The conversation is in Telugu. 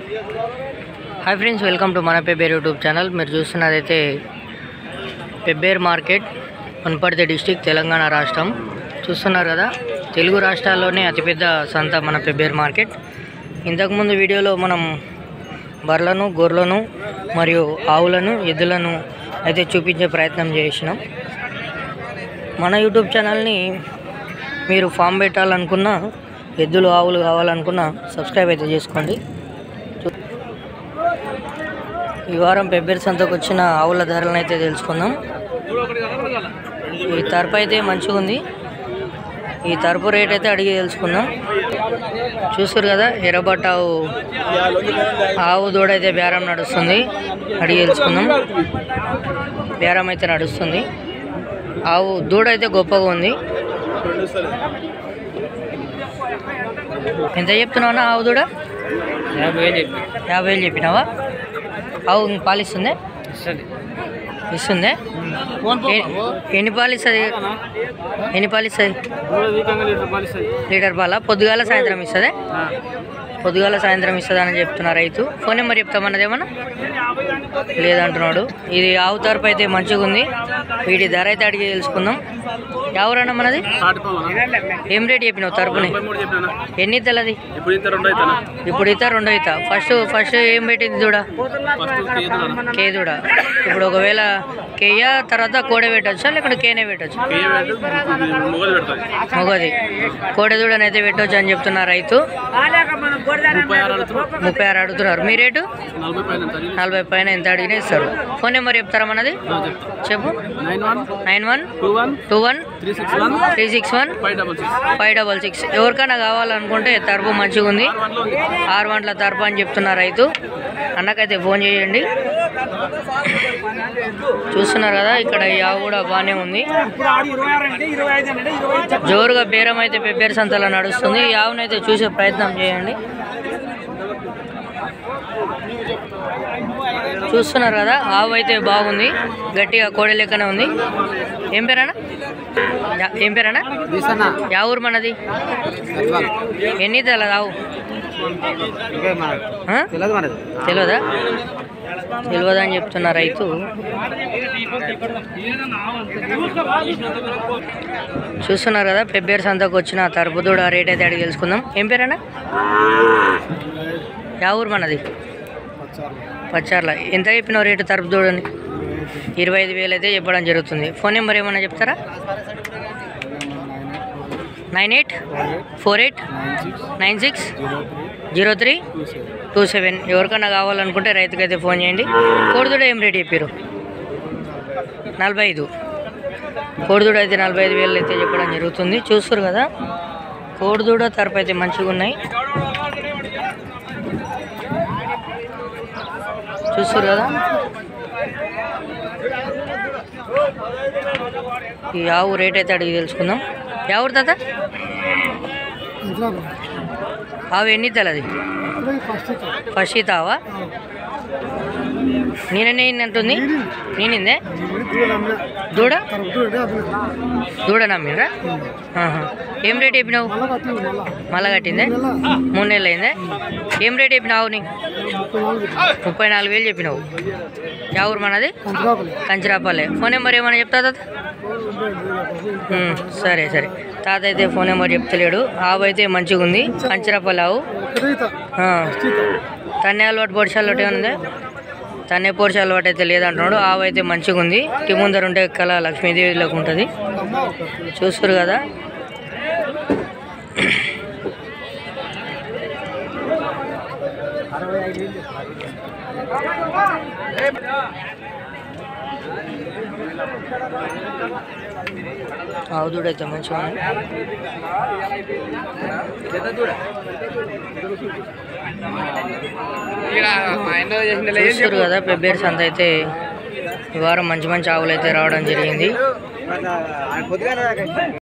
हाय फ्रेंड्स, वेलकम टू मन पेब्बेर यूट्यूब चैनल। మీరు చూస్తున్నదైతే పెబ్బేర్ మార్కెట్, వనపర్తి డిస్ట్రిక్ట్, తెలంగాణ రాష్ట్రం చూస్తున్నారు కదా। తెలుగు రాష్ట్రాల్లోనే అతిపెద్ద సంత మన పెబ్బేర్ మార్కెట్। ఇంతకుముందు వీడియోలో మనం బర్లను, గొర్రెలను మరియు ఆవులను, ఎద్దులను అయితే చూపించే ప్రయత్నం చేసినాం। మన యూట్యూబ్ ఛానల్ని మీరు ఫామ్ పెట్టాలనుకున్నా, ఎద్దులు ఆవులు కావాలనుకున్నా సబ్స్క్రైబ్ అయితే చేసుకోండి। ఈ వారం పెబ్బేర్ సంతకు వచ్చిన ఆవుల ధరలను అయితే తెలుసుకుందాం। ఈ తరపు అయితే మంచిగా ఉంది, ఈ తరపు రేట్ అయితే అడిగి తెలుసుకుందాం। చూసారు కదా, ఎర్రబట్ట ఆవు దూడ అయితే బేరం నడుస్తుంది, అడిగి తెలుసుకుందాం। బేరం అయితే నడుస్తుంది, ఆవు దూడ అయితే గొప్పగా ఉంది। ఎంత చెప్తున్నావు ఆవు దూడ? 50,000 చెప్పినావా? ఆవు పాలిస్తుంది? ఇస్తుంది? ఎన్ని పాలు ఇస్తుంది? లీటర్ పాల? పొద్దుగాల సాయంత్రం ఇస్తుంది? పొద్దుగాల సాయంత్రం ఇస్తుంది అని చెప్తున్నారు రైతు। ఫోన్ నెంబర్ చెప్తామన్నది ఏమన్నా? లేదంటున్నాడు। ఇది ఆవు తరపు అయితే మంచిగా ఉంది, వీటి ధర అయితే అడిగి తెలుసుకుందాం। ఎవరన్నా మనది? ఏం రేట్ చెప్పినావు తరపుని? ఎన్ని ఇద్దలది? ఇప్పుడు ఇత రెండో ఇత। ఫస్ట్ ఏం పెట్టింది దూడ? కే దూడ। ఇప్పుడు ఒకవేళ కేయ తర్వాత కోడె పెట్టచ్చా, లేకుంటే కేనే పెట్టచ్చు? మొగది కోడె దూడనైతే పెట్టవచ్చు అని చెప్తున్నారు రైతు। 36 అడుగుతున్నారు। మీ రేటు 40 పైన ఎంత అడిగినా ఇస్తారు। ఫోన్ నెంబర్ చెప్తారా మనది? చెప్పు। 9121361566। ఎవరికైనా కావాలనుకుంటే తరపు మంచిగా ఉంది, 6 గంటల తరపు అని చెప్తున్నారు రైతు। అన్నకైతే ఫోన్ చేయండి। చూస్తున్నారు కదా, ఇక్కడ ఈ ఆవు కూడా బాగానే ఉంది, జోరుగా బేరం అయితే పెబ్బేర్ సంతలో నడుస్తుంది। ఈ ఆవునైతే చూసే ప్రయత్నం చేయండి। చూస్తున్నారు కదా, ఆవు అయితే బాగుంది, గట్టిగా కోడె లెక్కనే ఉంది। ఏం పేరన్నా? యా ఊరు మనది? ఎన్ని తెలదు ఆవు? తెలియదా? తెలియదని చెప్తున్నారు రైతు। చూస్తున్నారు కదా, పెబ్బేర్ సంతకు వచ్చిన తరపు దూడ రేట్ అయితే అడిగి తెలుసుకుందాం। ఏం పేరన్నా? యా ఊరు మనది? పచ్చార్ల। ఎంత చెప్పినావు రేటు తరపు దూడని? 25,000 అయితే చెప్పడం జరుగుతుంది। ఫోన్ నెంబర్ ఏమన్నా చెప్తారా? 9848960327। ఎవరికైనా కావాలనుకుంటే రైతుకైతే ఫోన్ చేయండి। కోడిదూడ ఏం రేట్ చెప్పారు? 45। కోడిదూడ అయితే 45,000 అయితే చెప్పడం జరుగుతుంది। చూస్తారు కదా, కోడిదూడ తరపు అయితే మంచిగా ఉన్నాయి, చూస్తారు కదా। ఈ ఆవు రేట్ అయితే అడిగి తెలుసుకుందాం। ఎవరు తాత? ఆవు ఎన్ని తెలది? ఫస్ట్ ఇతావా? నేననే అంటుంది, నేనిందే దూడ నమ్మిరా? ఏం రేట్ చెప్పినావు? మళ్ళా కట్టిందే? 3 నెలలు అయిందే? ఏం రేట్ చెప్పినావు? నీ 34,000 చెప్పినావు। ఎవరు మనది? కంచరాపల్లె। ఫోన్ నెంబర్ ఏమన్నా చెప్తా తాత? సరే తాత అయితే ఫోన్ నెంబర్ చెప్తలేడు। ఆవు అయితే మంచిగా ఉంది, కంచరాపల్లె ఆవు। తన్నే అలవాటు పొడిచి అలవాటు ఏమన్నా? తన్నే పొడిచి అలవాటు అయితే లేదంటున్నాడు। ఆవు అయితే మంచిగా ఉంది, టీ ముందర ఉంటే కళ లక్ష్మీదేవిలోకి ఉంటుంది, చూస్తారు కదా। ఆవు దూడ అయితే మంచిగా ఉంది, చూస్తారు కదా। పెబ్బేర్ సంత అయితే ఈ వారం మంచి ఆవులు అయితే రావడం జరిగింది।